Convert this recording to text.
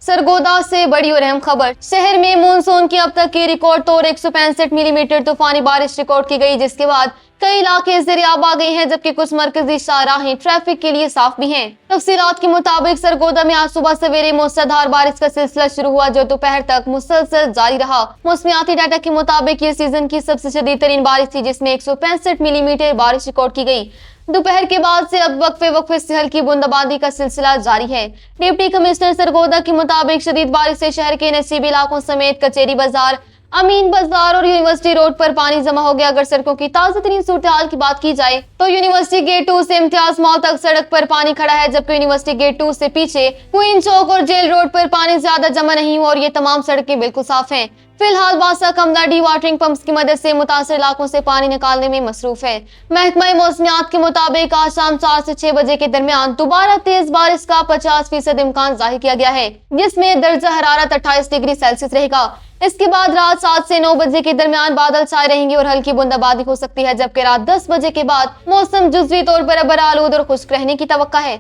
सरगोदा से बड़ी और अहम खबर। शहर में मानसून की अब तक की रिकॉर्ड तोड़ 165 मिलीमीटर तूफानी बारिश रिकॉर्ड की गई, जिसके बाद कई इलाके दरियाब आ गए हैं, जबकि कुछ मरकजी शाहराहें ट्रैफिक के लिए साफ भी हैं। तफसीलात के मुताबिक सरगोदा में आज सुबह सवेरे मूसलाधार बारिश का सिलसिला शुरू हुआ, जो दोपहर तक मुसलसल जारी रहा। मौसमियाती डाटा के मुताबिक ये सीजन की सबसे शदीद तरीन बारिश थी, जिसमें 165 मिलीमीटर बारिश रिकॉर्ड की गई। दोपहर के बाद से अब वक्फे से हल्की बूंदाबांदी का सिलसिला जारी है। डिप्टी कमिश्नर सरगोदा के मुताबिक शदीद बारिश से शहर के नसीबी इलाकों समेत कचेरी बाजार, अमीन बाजार और यूनिवर्सिटी रोड पर पानी जमा हो गया। अगर सड़कों की ताजा तरीन सूरत हाल की बात की जाए तो यूनिवर्सिटी गेट 2 से इम्तियाज मॉल तक सड़क पर पानी खड़ा है, जबकि यूनिवर्सिटी गेट 2 से पीछे क्वीन चौक और जेल रोड पर पानी ज्यादा जमा नहीं हुआ और ये तमाम सड़कें बिल्कुल साफ हैं। फिलहाल वासा कमला डी वाटरिंग पंप्स की मदद से मुतासर इलाकों से पानी निकालने में मसरूफ है। महकमा मौसमियात के मुताबिक आज शाम 4 से 6 बजे के दरमियान दोबारा तेज बारिश का 50% इम्कान जाहिर किया गया है, जिसमें दर्जा हरारत 28 डिग्री सेल्सियस रहेगा। इसके बाद रात 7 से 9 बजे के दरमियान बादल छाए रहेंगे और हल्की बूंदाबांदी हो सकती है, जबकि रात 10 बजे के बाद मौसम जुज़वी तौर पर अबर आलूद और खुश्क रहने की तवक्का है।